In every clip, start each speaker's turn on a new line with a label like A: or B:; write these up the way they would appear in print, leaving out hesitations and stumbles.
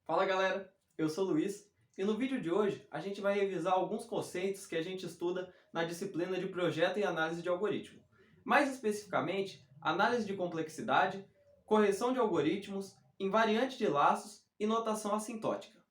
A: Fala galera, eu sou o Luiz e no vídeo de hoje a gente vai revisar alguns conceitos que a gente estuda na disciplina de projeto e análise de algoritmo. Mais especificamente, análise de complexidade, correção de algoritmos, invariante de laços e notação assintótica.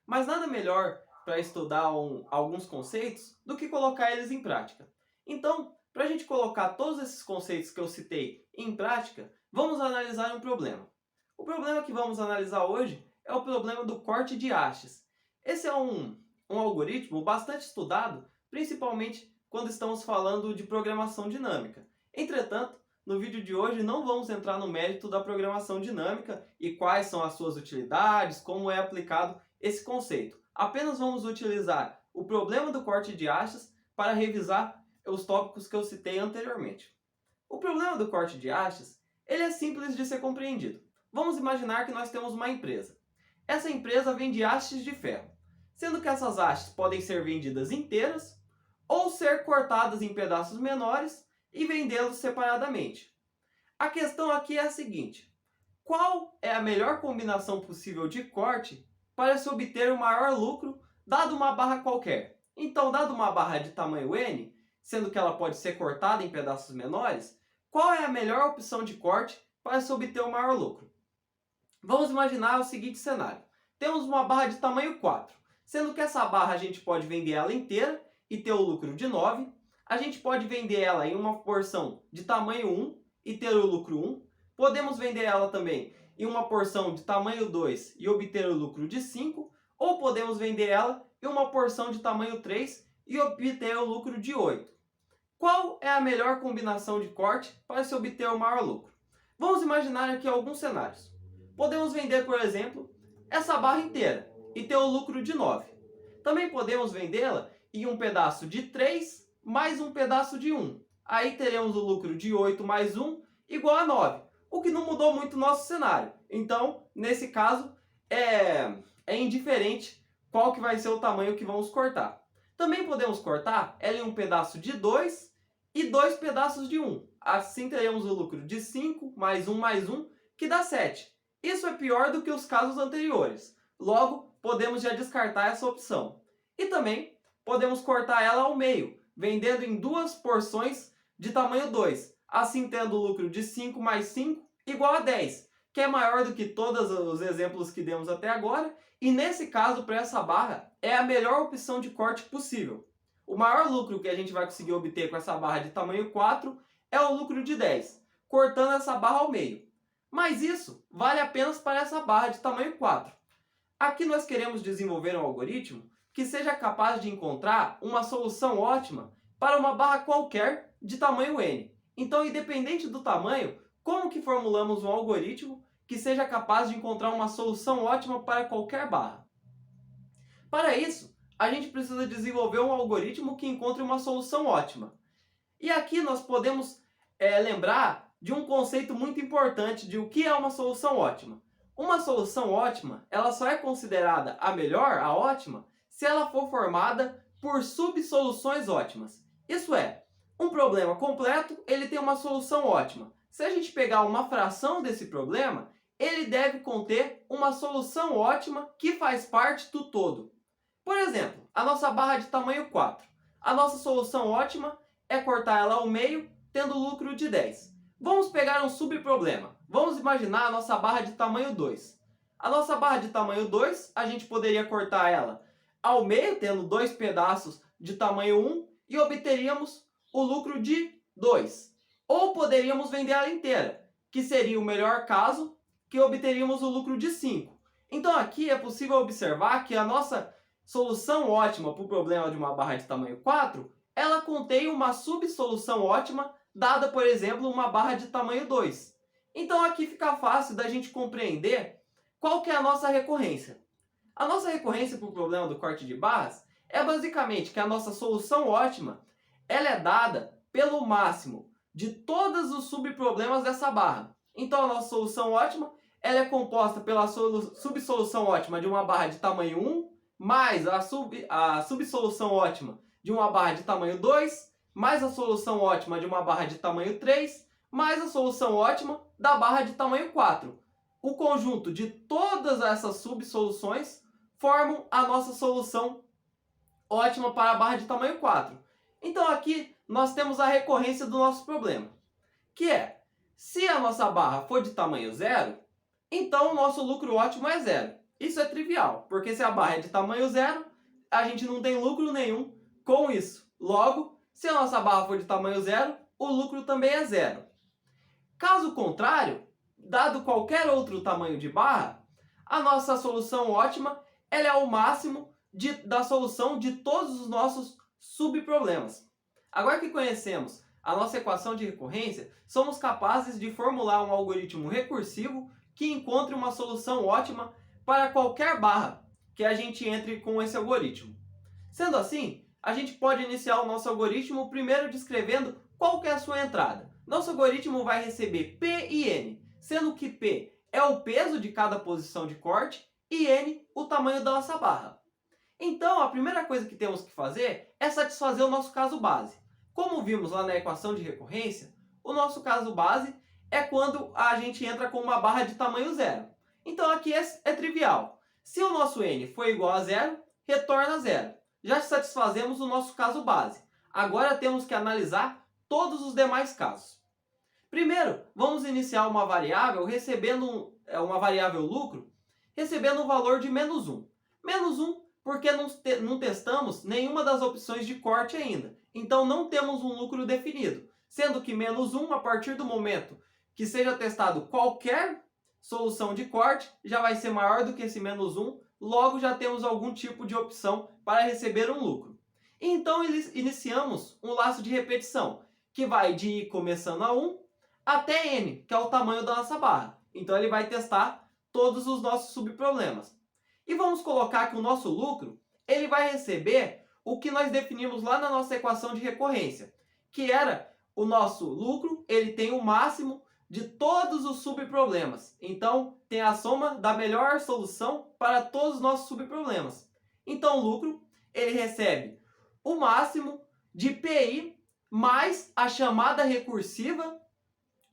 A: Mas nada melhor para estudar alguns conceitos do que colocar eles em prática. Então, para a gente colocar todos esses conceitos que eu citei em prática, vamos analisar um problema. O problema que vamos analisar hoje é o problema do corte de hastes. Esse é um algoritmo bastante estudado, principalmente quando estamos falando de programação dinâmica. Entretanto, no vídeo de hoje não vamos entrar no mérito da programação dinâmica e quais são as suas utilidades, como é aplicado esse conceito. Apenas vamos utilizar o problema do corte de hastes para revisar os tópicos que eu citei anteriormente. O problema do corte de hastes, ele é simples de ser compreendido. Vamos imaginar que nós temos uma empresa. Essa empresa vende hastes de ferro, sendo que essas hastes podem ser vendidas inteiras ou ser cortadas em pedaços menores e vendê-los separadamente. A questão aqui é a seguinte: qual é a melhor combinação possível de corte para se obter o maior lucro dado uma barra qualquer? Então, dado uma barra de tamanho N, sendo que ela pode ser cortada em pedaços menores, qual é a melhor opção de corte para se obter o maior lucro? Vamos imaginar o seguinte cenário. Temos uma barra de tamanho 4, sendo que essa barra a gente pode vender ela inteira e ter o lucro de 9. A gente pode vender ela em uma porção de tamanho 1 e ter o lucro 1. Podemos vender ela também em uma porção de tamanho 2 e obter o lucro de 5. Ou podemos vender ela em uma porção de tamanho 3 e obter o lucro de 8. Qual é a melhor combinação de corte para se obter o maior lucro? Vamos imaginar aqui alguns cenários. Podemos vender, por exemplo, essa barra inteira e ter o lucro de 9. Também podemos vendê-la em um pedaço de 3 mais um pedaço de 1. Aí teremos o lucro de 8 mais 1 igual a 9, o que não mudou muito o nosso cenário. Então, nesse caso, é indiferente qual que vai ser o tamanho que vamos cortar. Também podemos cortar ela em um pedaço de 2 e 2 pedaços de 1. Assim teremos o lucro de 5 mais 1, que dá 7. Isso é pior do que os casos anteriores. Logo, podemos já descartar essa opção. E também podemos cortar ela ao meio, vendendo em duas porções de tamanho 2. Assim tendo o lucro de 5 mais 5 igual a 10, que é maior do que todos os exemplos que demos até agora. E nesse caso, para essa barra, é a melhor opção de corte possível. O maior lucro que a gente vai conseguir obter com essa barra de tamanho 4 é o lucro de 10, cortando essa barra ao meio. Mas isso vale apenas para essa barra de tamanho 4. Aqui nós queremos desenvolver um algoritmo que seja capaz de encontrar uma solução ótima para uma barra qualquer de tamanho N. Então, independente do tamanho, como que formulamos um algoritmo que seja capaz de encontrar uma solução ótima para qualquer barra? Para isso, a gente precisa desenvolver um algoritmo que encontre uma solução ótima. E aqui nós podemos lembrar de um conceito muito importante de o que é uma solução ótima. Uma solução ótima, ela só é considerada a melhor, a ótima, se ela for formada por subsoluções ótimas. Isso é, um problema completo, ele tem uma solução ótima. Se a gente pegar uma fração desse problema, ele deve conter uma solução ótima que faz parte do todo. Por exemplo, a nossa barra de tamanho 4. A nossa solução ótima é cortar ela ao meio, tendo lucro de 10. Vamos pegar um subproblema. Vamos imaginar a nossa barra de tamanho 2. A nossa barra de tamanho 2, a gente poderia cortar ela ao meio, tendo 2 pedaços de tamanho 1, e obteríamos o lucro de 2. Ou poderíamos vender ela inteira, que seria o melhor caso, que obteríamos o lucro de 5. Então aqui é possível observar que a nossa solução ótima para o problema de uma barra de tamanho 4, ela contém uma subsolução ótima dada, por exemplo, uma barra de tamanho 2. Então aqui fica fácil da gente compreender qual que é a nossa recorrência. A nossa recorrência para o problema do corte de barras é basicamente que a nossa solução ótima ela é dada pelo máximo de todos os subproblemas dessa barra. Então a nossa solução ótima ela é composta pela subsolução ótima de uma barra de tamanho 1 mais a subsolução ótima de uma barra de tamanho 2 mais a solução ótima de uma barra de tamanho 3, mais a solução ótima da barra de tamanho 4. o conjunto de todas essas subsoluções formam a nossa solução ótima para a barra de tamanho 4. Então aqui nós temos a recorrência do nosso problema, que é, se a nossa barra for de tamanho 0, então o nosso lucro ótimo é 0. Isso é trivial, porque se a barra é de tamanho 0, a gente não tem lucro nenhum com isso. Logo, se a nossa barra for de tamanho 0, o lucro também é 0. Caso contrário, dado qualquer outro tamanho de barra, a nossa solução ótima ela é o máximo da solução de todos os nossos subproblemas. Agora que conhecemos a nossa equação de recorrência, somos capazes de formular um algoritmo recursivo que encontre uma solução ótima para qualquer barra que a gente entre com esse algoritmo. Sendo assim, a gente pode iniciar o nosso algoritmo primeiro descrevendo qual que é a sua entrada. Nosso algoritmo vai receber P e N, sendo que P é o peso de cada posição de corte e N o tamanho da nossa barra. Então, a primeira coisa que temos que fazer é satisfazer o nosso caso base. Como vimos lá na equação de recorrência, o nosso caso base é quando a gente entra com uma barra de tamanho 0. Então aqui é trivial. Se o nosso N for igual a 0, retorna 0. Já satisfazemos o nosso caso base. Agora temos que analisar todos os demais casos. Primeiro, vamos iniciar uma variável recebendo uma variável lucro, recebendo um valor de menos 1. Menos 1 porque não testamos nenhuma das opções de corte ainda. Então não temos um lucro definido. Sendo que menos 1, a partir do momento que seja testado qualquer solução de corte, já vai ser maior do que esse menos 1. Logo já temos algum tipo de opção para receber um lucro. Então iniciamos um laço de repetição, que vai de I começando a 1 até N, que é o tamanho da nossa barra. Então ele vai testar todos os nossos subproblemas. E vamos colocar que o nosso lucro, ele vai receber o que nós definimos lá na nossa equação de recorrência, que era o nosso lucro, ele tem o máximo de todos os subproblemas. Então, tem a soma da melhor solução para todos os nossos subproblemas. Então, o lucro, ele recebe o máximo de PI mais a chamada recursiva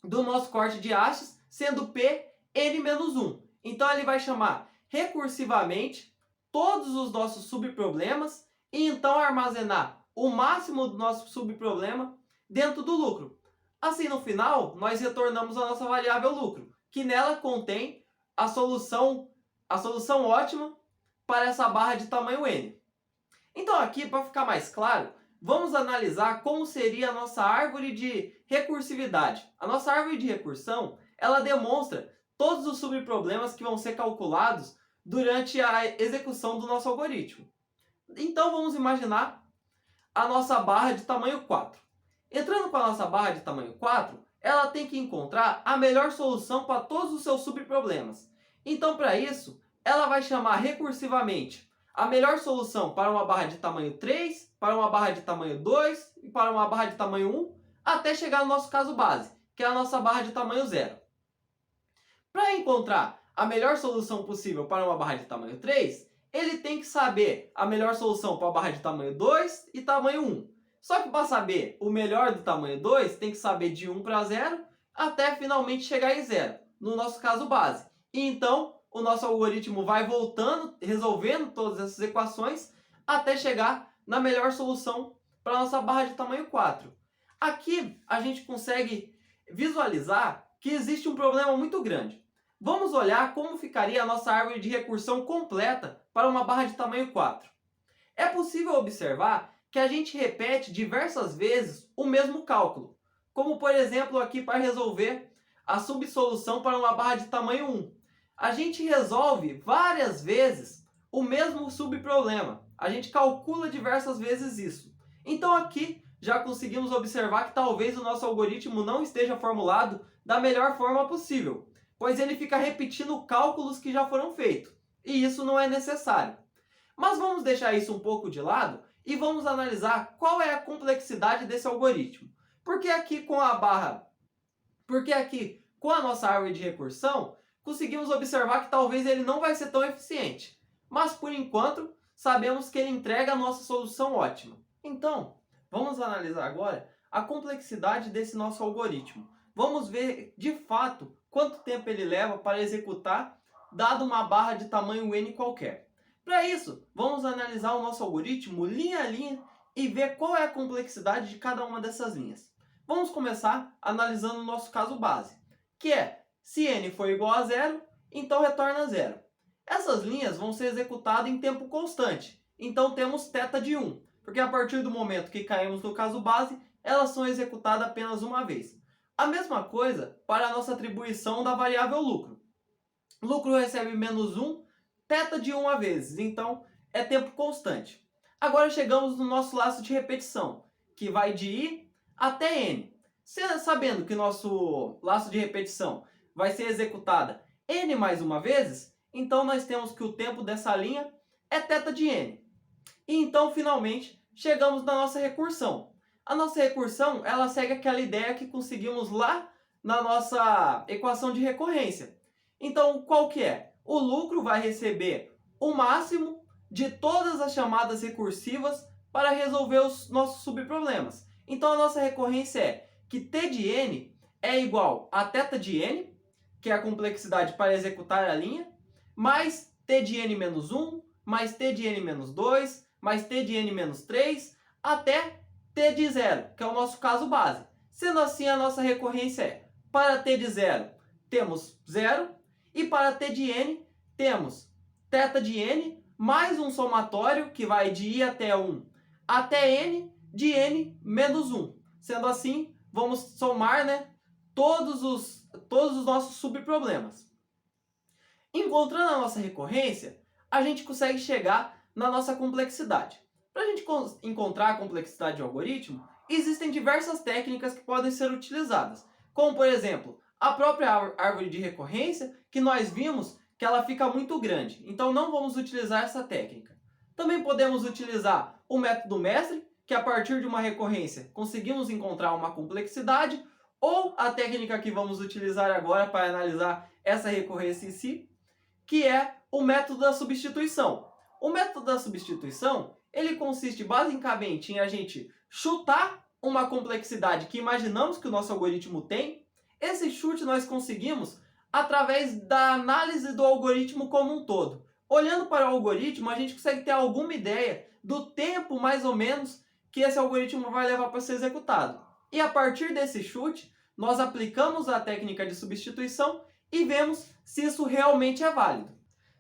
A: do nosso corte de hastes, sendo P N-1. Então, ele vai chamar recursivamente todos os nossos subproblemas e então armazenar o máximo do nosso subproblema dentro do lucro. Assim, no final, nós retornamos a nossa variável lucro, que nela contém a solução ótima para essa barra de tamanho N. Então aqui, para ficar mais claro, vamos analisar como seria a nossa árvore de recursividade. A nossa árvore de recursão, ela demonstra todos os subproblemas que vão ser calculados durante a execução do nosso algoritmo. Então vamos imaginar a nossa barra de tamanho 4. Entrando com a nossa barra de tamanho 4, ela tem que encontrar a melhor solução para todos os seus subproblemas. Então, para isso, ela vai chamar recursivamente a melhor solução para uma barra de tamanho 3, para uma barra de tamanho 2 e para uma barra de tamanho 1, até chegar no nosso caso base, que é a nossa barra de tamanho 0. Para encontrar a melhor solução possível para uma barra de tamanho 3, ele tem que saber a melhor solução para a barra de tamanho 2 e tamanho 1. Só que para saber o melhor do tamanho 2, tem que saber de 1 para 0 até finalmente chegar em 0, no nosso caso base. E então o nosso algoritmo vai voltando, resolvendo todas essas equações até chegar na melhor solução para a nossa barra de tamanho 4. Aqui a gente consegue visualizar que existe um problema muito grande. Vamos olhar como ficaria a nossa árvore de recursão completa para uma barra de tamanho 4. É possível observar que a gente repete diversas vezes o mesmo cálculo, como por exemplo aqui para resolver a subsolução para uma barra de tamanho 1. A gente resolve várias vezes o mesmo subproblema, a gente calcula diversas vezes isso. Então aqui já conseguimos observar que talvez o nosso algoritmo não esteja formulado da melhor forma possível, pois ele fica repetindo cálculos que já foram feitos, e isso não é necessário. Mas vamos deixar isso um pouco de lado e vamos analisar qual é a complexidade desse algoritmo. Porque aqui com a nossa árvore de recursão, conseguimos observar que talvez ele não vai ser tão eficiente. Mas por enquanto, sabemos que ele entrega a nossa solução ótima. Então, vamos analisar agora a complexidade desse nosso algoritmo. Vamos ver de fato quanto tempo ele leva para executar, dado uma barra de tamanho n qualquer. Para isso, vamos analisar o nosso algoritmo linha a linha e ver qual é a complexidade de cada uma dessas linhas. Vamos começar analisando o nosso caso base, que é, se n for igual a zero, então retorna zero. Essas linhas vão ser executadas em tempo constante, então temos θ de 1, porque a partir do momento que caímos no caso base, elas são executadas apenas uma vez. A mesma coisa para a nossa atribuição da variável lucro. Lucro recebe menos 1, θ de 1 vezes, então é tempo constante. Agora chegamos no nosso laço de repetição, que vai de i até n. Sabendo que nosso laço de repetição vai ser executada n mais uma vezes, então nós temos que o tempo dessa linha é θ de n. E então, finalmente, chegamos na nossa recursão. A nossa recursão, ela segue aquela ideia que conseguimos lá na nossa equação de recorrência. Então, qual que é? O lucro vai receber o máximo de todas as chamadas recursivas para resolver os nossos subproblemas. Então, a nossa recorrência é que t de n é igual a θ de n, que é a complexidade para executar a linha, mais t de n menos 1, mais t de n menos 2, mais t de n menos 3, até t de 0, que é o nosso caso base. Sendo assim, a nossa recorrência é, para t de 0, temos 0, e para t de n, temos θ de n, mais um somatório, que vai de i até 1, até n, de n menos 1. Sendo assim, vamos somar, todos os nossos subproblemas. Encontrando a nossa recorrência, a gente consegue chegar na nossa complexidade. Para a gente encontrar a complexidade de algoritmo, existem diversas técnicas que podem ser utilizadas, como por exemplo, a própria árvore de recorrência, que nós vimos que ela fica muito grande, então não vamos utilizar essa técnica. Também podemos utilizar o método mestre, que a partir de uma recorrência conseguimos encontrar uma complexidade, ou a técnica que vamos utilizar agora para analisar essa recorrência em si, que é o método da substituição. O método da substituição, ele consiste basicamente em a gente chutar uma complexidade que imaginamos que o nosso algoritmo tem. Esse chute nós conseguimos através da análise do algoritmo como um todo. Olhando para o algoritmo, a gente consegue ter alguma ideia do tempo, mais ou menos, que esse algoritmo vai levar para ser executado. E a partir desse chute, nós aplicamos a técnica de substituição e vemos se isso realmente é válido.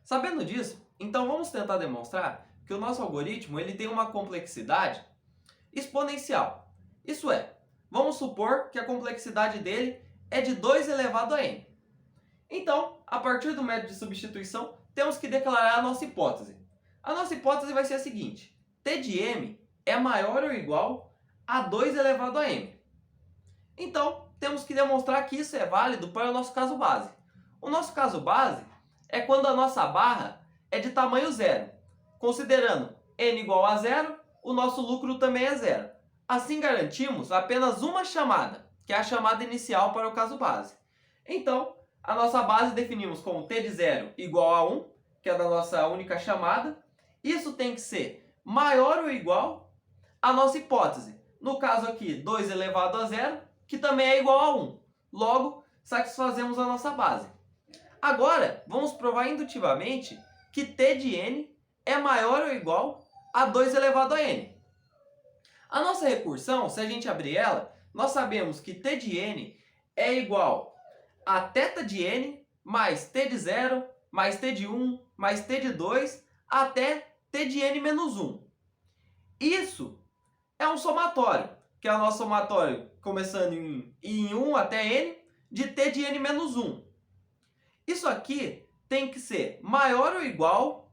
A: Sabendo disso, então vamos tentar demonstrar que o nosso algoritmo ele tem uma complexidade exponencial. Isso é, vamos supor que a complexidade dele é de 2 elevado a n. Então, a partir do método de substituição, temos que declarar a nossa hipótese. A nossa hipótese vai ser a seguinte: t de m é maior ou igual a 2 elevado a m. Então, temos que demonstrar que isso é válido para o nosso caso base. O nosso caso base é quando a nossa barra é de tamanho zero. Considerando n igual a zero, o nosso lucro também é zero. Assim garantimos apenas uma chamada, que é a chamada inicial para o caso base. Então, a nossa base definimos como t de 0 igual a 1, que é da nossa única chamada. Isso tem que ser maior ou igual à nossa hipótese. No caso aqui, 2 elevado a 0, que também é igual a 1. Logo, satisfazemos a nossa base. Agora, vamos provar indutivamente que t de n é maior ou igual a 2 elevado a n. A nossa recursão, se a gente abrir ela, nós sabemos que t de n é igual a θ de n mais t de 0, mais t de 1, mais t de 2, até t de n menos 1. Isso é um somatório, que é o nosso somatório começando em 1 até n, de t de n menos 1. Isso aqui tem que ser maior ou igual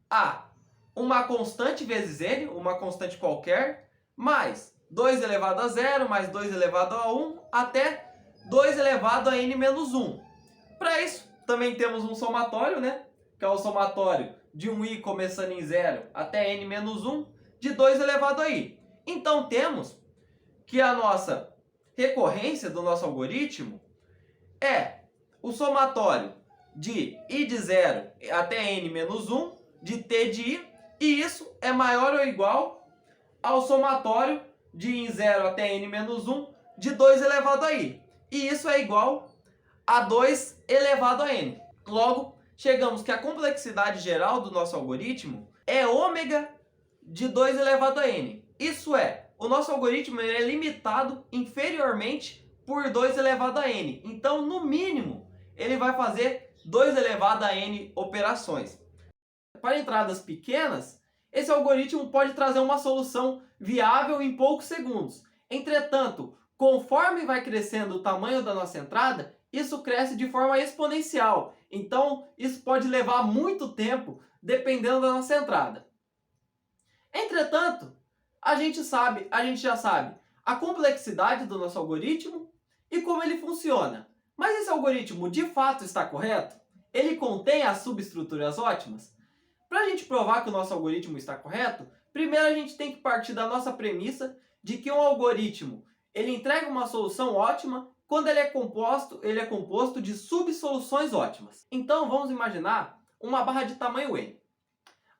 A: a uma constante vezes n, uma constante qualquer, mais 2 elevado a 0, mais 2 elevado a 1, até 2 elevado a n menos 1. Para isso, também temos um somatório, que é o somatório de um i começando em 0 até n menos 1, de 2 elevado a i. Então, temos que a nossa recorrência do nosso algoritmo é o somatório de i de 0 até n menos 1, de t de i, e isso é maior ou igual ao somatório de em 0 até n menos 1, de 2 elevado a i. E isso é igual a 2 elevado a n. Logo, chegamos que a complexidade geral do nosso algoritmo é ômega de 2 elevado a n. Isso é, o nosso algoritmo é limitado inferiormente por 2 elevado a n. Então, no mínimo, ele vai fazer 2 elevado a n operações. Para entradas pequenas, esse algoritmo pode trazer uma solução viável em poucos segundos. Entretanto, conforme vai crescendo o tamanho da nossa entrada, isso cresce de forma exponencial. Então, isso pode levar muito tempo, dependendo da nossa entrada. Entretanto, a gente já sabe a complexidade do nosso algoritmo e como ele funciona. Mas esse algoritmo de fato está correto? Ele contém as subestruturas ótimas? Para a gente provar que o nosso algoritmo está correto, primeiro a gente tem que partir da nossa premissa de que um algoritmo ele entrega uma solução ótima quando ele é composto de subsoluções ótimas. Então vamos imaginar uma barra de tamanho n.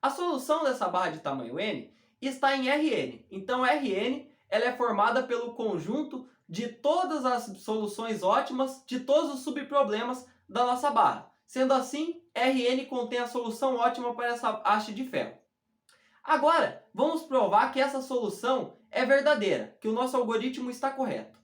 A: A solução dessa barra de tamanho n está em Rn. Então Rn ela é formada pelo conjunto de todas as soluções ótimas de todos os subproblemas da nossa barra. Sendo assim, Rn contém a solução ótima para essa haste de ferro. Agora, vamos provar que essa solução é verdadeira, que o nosso algoritmo está correto.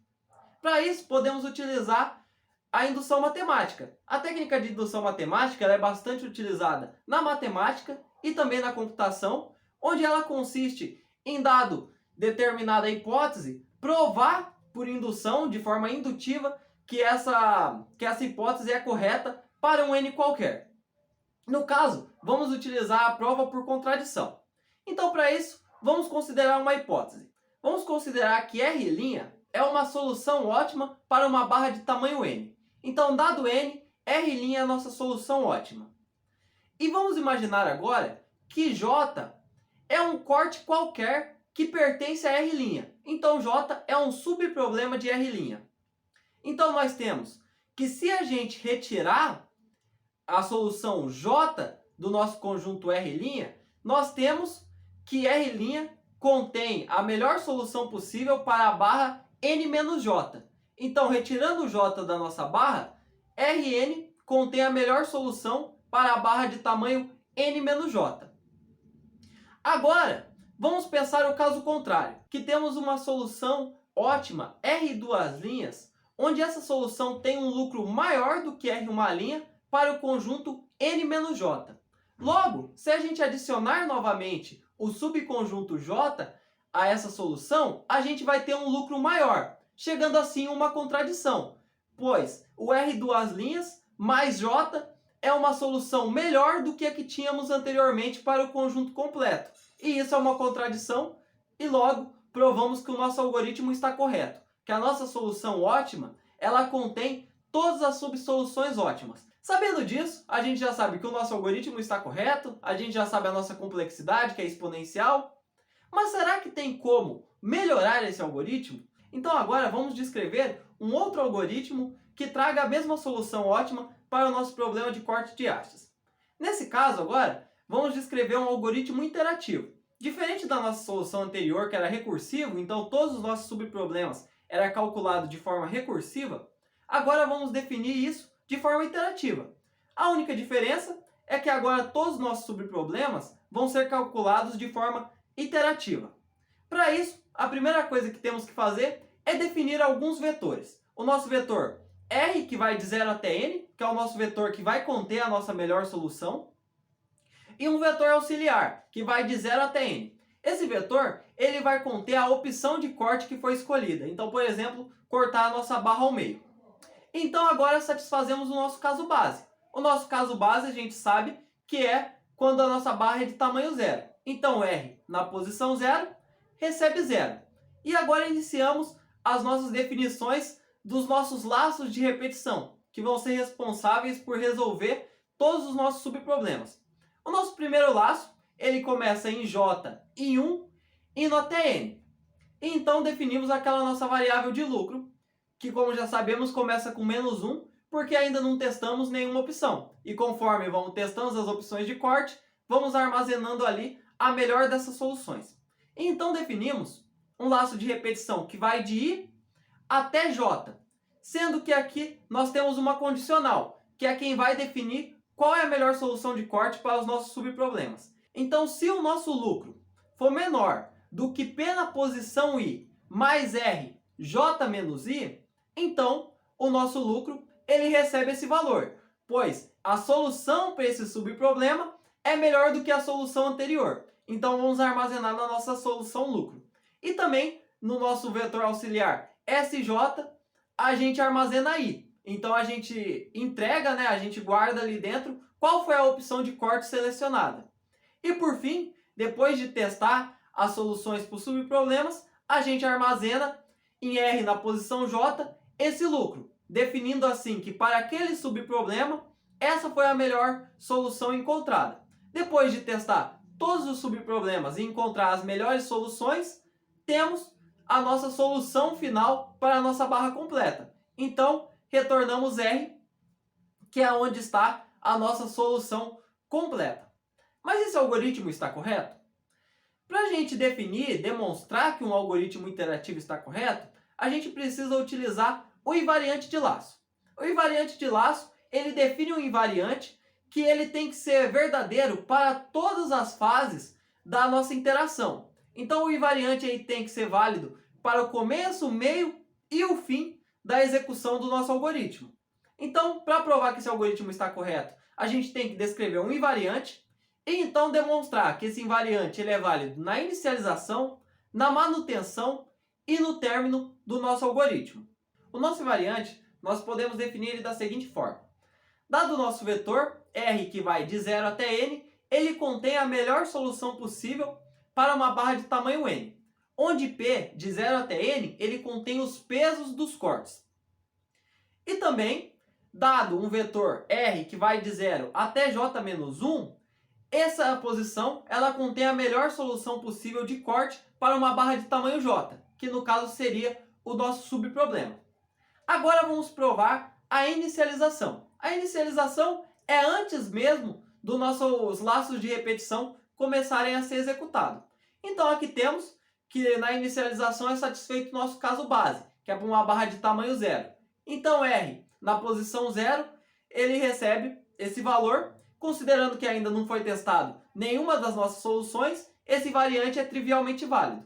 A: Para isso, podemos utilizar a indução matemática. A técnica de indução matemática ela é bastante utilizada na matemática e também na computação, onde ela consiste em, dado determinada hipótese, provar por indução, de forma indutiva, que essa hipótese é correta para um n qualquer. No caso, vamos utilizar a prova por contradição. Então, para isso, vamos considerar uma hipótese. Vamos considerar que R' é uma solução ótima para uma barra de tamanho n. Então, dado n, R' é a nossa solução ótima. E vamos imaginar agora que J é um corte qualquer que pertence a R'. Então, J é um subproblema de R'. Então, nós temos que se a gente retirar a solução J do nosso conjunto R', nós temos que R' contém a melhor solução possível para a barra n-j. Então, retirando o J da nossa barra, Rn contém a melhor solução para a barra de tamanho n-j. Agora, vamos pensar o caso contrário, que temos uma solução ótima R2', onde essa solução tem um lucro maior do que R1' para o conjunto n-j. Logo, se a gente adicionar novamente o subconjunto J a essa solução, a gente vai ter um lucro maior, chegando assim a uma contradição, pois o R2' mais J é uma solução melhor do que a que tínhamos anteriormente para o conjunto completo. E isso é uma contradição e logo provamos que o nosso algoritmo está correto, que a nossa solução ótima, ela contém todas as subsoluções ótimas. Sabendo disso, a gente já sabe que o nosso algoritmo está correto, a gente já sabe a nossa complexidade, que é exponencial. Mas será que tem como melhorar esse algoritmo? Então agora vamos descrever um outro algoritmo que traga a mesma solução ótima para o nosso problema de corte de hastes. Nesse caso agora, vamos descrever um algoritmo interativo. Diferente da nossa solução anterior, que era recursivo, então todos os nossos subproblemas eram calculados de forma recursiva, agora vamos definir isso de forma iterativa. A única diferença é que agora todos os nossos subproblemas vão ser calculados de forma iterativa. Para isso, a primeira coisa que temos que fazer é definir alguns vetores. O nosso vetor R, que vai de 0 até n, que é o nosso vetor que vai conter a nossa melhor solução, e um vetor auxiliar, que vai de 0 até n. Esse vetor ele vai conter a opção de corte que foi escolhida. Então, por exemplo, cortar a nossa barra ao meio. Então, agora satisfazemos o nosso caso base. O nosso caso base a gente sabe que é quando a nossa barra é de tamanho 0. Então, R na posição 0 recebe 0. E agora iniciamos as nossas definições dos nossos laços de repetição, que vão ser responsáveis por resolver todos os nossos subproblemas. O nosso primeiro laço, ele começa em J em 1, indo até N. E então definimos aquela nossa variável de lucro, que como já sabemos começa com menos 1, porque ainda não testamos nenhuma opção. E conforme vamos testando as opções de corte, vamos armazenando ali a melhor dessas soluções. E então definimos um laço de repetição que vai de I até J, sendo que aqui nós temos uma condicional, que é quem vai definir qual é a melhor solução de corte para os nossos subproblemas. Então, se o nosso lucro for menor do que P na posição I mais R, J menos I, então o nosso lucro ele recebe esse valor, pois a solução para esse subproblema é melhor do que a solução anterior. Então vamos armazenar na nossa solução lucro. E também no nosso vetor auxiliar SJ, a gente armazena I. Então a gente entrega, a gente guarda ali dentro qual foi a opção de corte selecionada. E por fim, depois de testar as soluções para os subproblemas, a gente armazena em R na posição J esse lucro, definindo assim que para aquele subproblema, essa foi a melhor solução encontrada. Depois de testar todos os subproblemas e encontrar as melhores soluções, temos a nossa solução final para a nossa barra completa. Então, retornamos R, que é onde está a nossa solução completa. Mas esse algoritmo está correto? Para a gente definir, demonstrar que um algoritmo interativo está correto, a gente precisa utilizar o invariante de laço. O invariante de laço, ele define um invariante que ele tem que ser verdadeiro para todas as fases da nossa interação. Então o invariante aí tem que ser válido para o começo, o meio e o fim da execução do nosso algoritmo. Então, para provar que esse algoritmo está correto, a gente tem que descrever um invariante e então demonstrar que esse invariante ele é válido na inicialização, na manutenção e no término do nosso algoritmo. O nosso invariante, nós podemos definir ele da seguinte forma. Dado o nosso vetor, R que vai de 0 até N, ele contém a melhor solução possível para uma barra de tamanho N, onde P, de 0 até N, ele contém os pesos dos cortes. E também, dado um vetor R que vai de 0 até J menos 1, essa posição ela contém a melhor solução possível de corte para uma barra de tamanho J, que no caso seria o nosso subproblema. Agora vamos provar a inicialização. A inicialização é antes mesmo dos nossos laços de repetição começarem a ser executados. Então aqui temos que na inicialização é satisfeito o nosso caso base, que é para uma barra de tamanho 0. Então R, na posição 0, ele recebe esse valor. Considerando que ainda não foi testado nenhuma das nossas soluções, esse variante é trivialmente válido.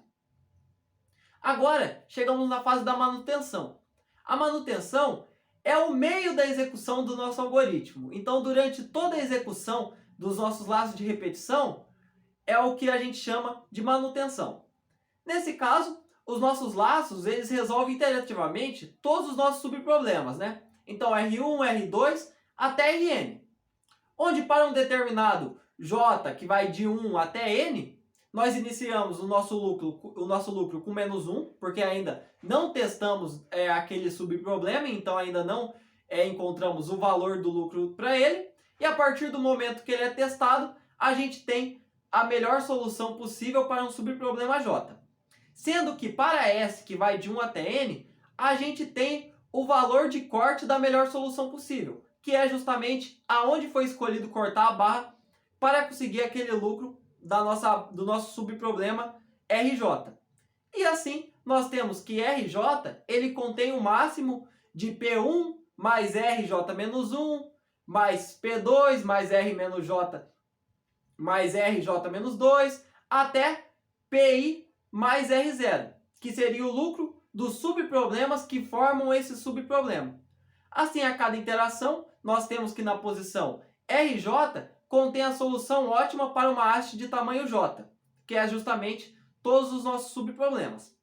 A: Agora, chegamos na fase da manutenção. A manutenção é o meio da execução do nosso algoritmo. Então, durante toda a execução dos nossos laços de repetição, é o que a gente chama de manutenção. Nesse caso, os nossos laços eles resolvem interativamente todos os nossos subproblemas, Então, R1, R2 até Rn. Onde para um determinado J, que vai de 1 até N, nós iniciamos o nosso lucro com menos 1, porque ainda não testamos aquele subproblema, então ainda não encontramos o valor do lucro para ele. E a partir do momento que ele é testado, a gente tem a melhor solução possível para um subproblema J. Sendo que para S, que vai de 1 até N, a gente tem o valor de corte da melhor solução possível, que é justamente aonde foi escolhido cortar a barra para conseguir aquele lucro do nosso subproblema RJ. E assim, nós temos que RJ ele contém o máximo de P1 mais RJ menos 1, mais P2 mais R menos J mais RJ menos 2, até PI mais R0, que seria o lucro dos subproblemas que formam esse subproblema. Assim, a cada interação, nós temos que na posição RJ contém a solução ótima para uma haste de tamanho J, que é justamente todos os nossos subproblemas.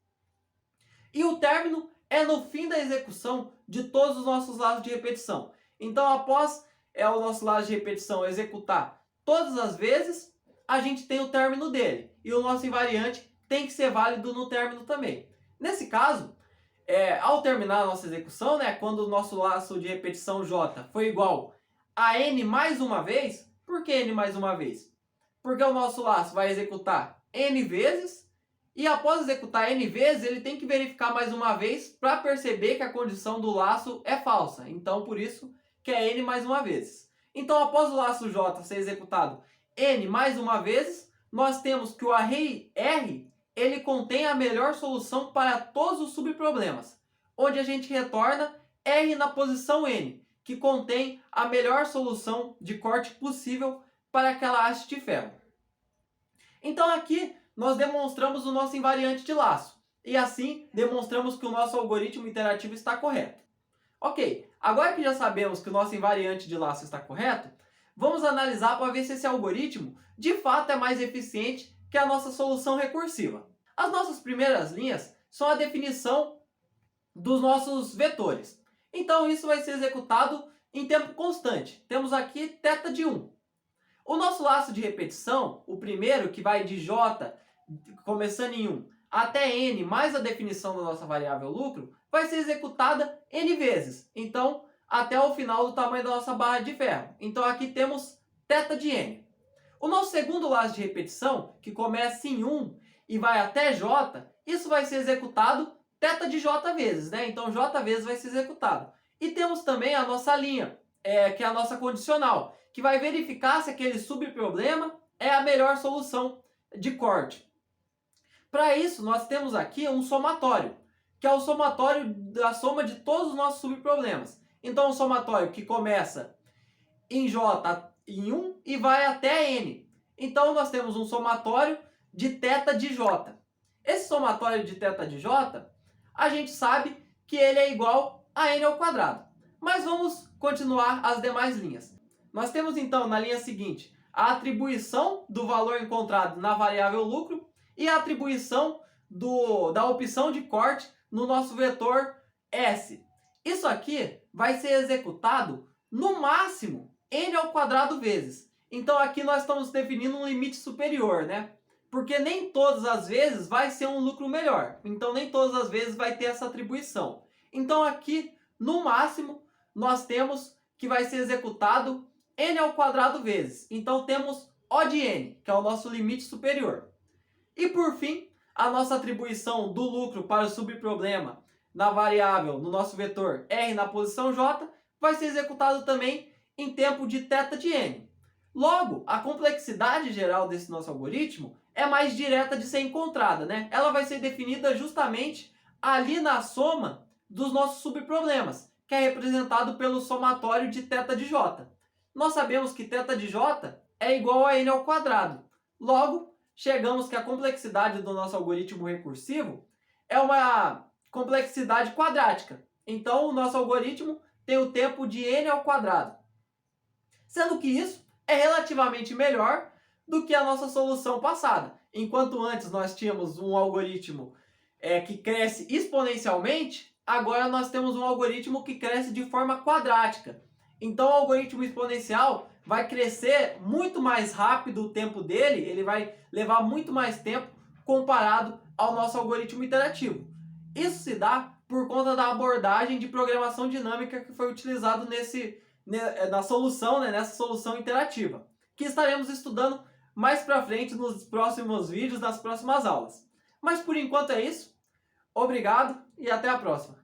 A: E o término é no fim da execução de todos os nossos laços de repetição. Então, após o nosso laço de repetição executar todas as vezes, a gente tem o término dele. E o nosso invariante tem que ser válido no término também. Nesse caso, ao terminar a nossa execução, quando o nosso laço de repetição J foi igual a N mais uma vez, por que N mais uma vez? Porque o nosso laço vai executar N vezes e após executar N vezes, ele tem que verificar mais uma vez para perceber que a condição do laço é falsa. Então, por isso que é N mais uma vez. Então, após o laço J ser executado N mais uma vez, nós temos que o array R ele contém a melhor solução para todos os subproblemas, onde a gente retorna R na posição N, que contém a melhor solução de corte possível para aquela haste de ferro. Então aqui nós demonstramos o nosso invariante de laço e assim demonstramos que o nosso algoritmo interativo está correto. Ok, agora que já sabemos que o nosso invariante de laço está correto, vamos analisar para ver se esse algoritmo de fato é mais eficiente que a nossa solução recursiva. As nossas primeiras linhas são a definição dos nossos vetores. Então isso vai ser executado em tempo constante. Temos aqui θ de 1. O nosso laço de repetição, o primeiro, que vai de J, começando em 1, até N, mais a definição da nossa variável lucro, vai ser executada N vezes. Então, até o final do tamanho da nossa barra de ferro. Então, aqui temos θ de N. O nosso segundo laço de repetição, que começa em 1 e vai até J, isso vai ser executado θ de J vezes, né? Então, J vezes vai ser executado. E temos também a nossa linha, que é a nossa condicional, que vai verificar se aquele subproblema é a melhor solução de corte. Para isso, nós temos aqui um somatório, que é o somatório da soma de todos os nossos subproblemas. Então, um somatório que começa em J em 1 e vai até N. Então, nós temos um somatório de θ de J. Esse somatório de θ de J, a gente sabe que ele é igual a N ao quadrado. Mas vamos continuar as demais linhas. Nós temos então na linha seguinte a atribuição do valor encontrado na variável lucro e a atribuição da opção de corte no nosso vetor S. Isso aqui vai ser executado no máximo N ao quadrado vezes. Então aqui nós estamos definindo um limite superior, né? Porque nem todas as vezes vai ser um lucro melhor. Então nem todas as vezes vai ter essa atribuição. Então aqui, no máximo, nós temos que vai ser executado N ao quadrado vezes. Então temos O de N, que é o nosso limite superior. E por fim, a nossa atribuição do lucro para o subproblema na variável, no nosso vetor R na posição J, vai ser executado também em tempo de θ de N. Logo, a complexidade geral desse nosso algoritmo é mais direta de ser encontrada, né? Ela vai ser definida justamente ali na soma dos nossos subproblemas, que é representado pelo somatório de θ de J. Nós sabemos que θ de J é igual a N ao quadrado. Logo, chegamos que a complexidade do nosso algoritmo recursivo é uma complexidade quadrática. Então, o nosso algoritmo tem o tempo de N ao quadrado. Sendo que isso é relativamente melhor do que a nossa solução passada. Enquanto antes nós tínhamos um algoritmo que cresce exponencialmente, agora nós temos um algoritmo que cresce de forma quadrática. Então o algoritmo exponencial vai crescer muito mais rápido o tempo dele, ele vai levar muito mais tempo comparado ao nosso algoritmo interativo. Isso se dá por conta da abordagem de programação dinâmica que foi utilizado na solução, nessa solução interativa, que estaremos estudando mais para frente nos próximos vídeos, nas próximas aulas. Mas por enquanto é isso. Obrigado e até a próxima.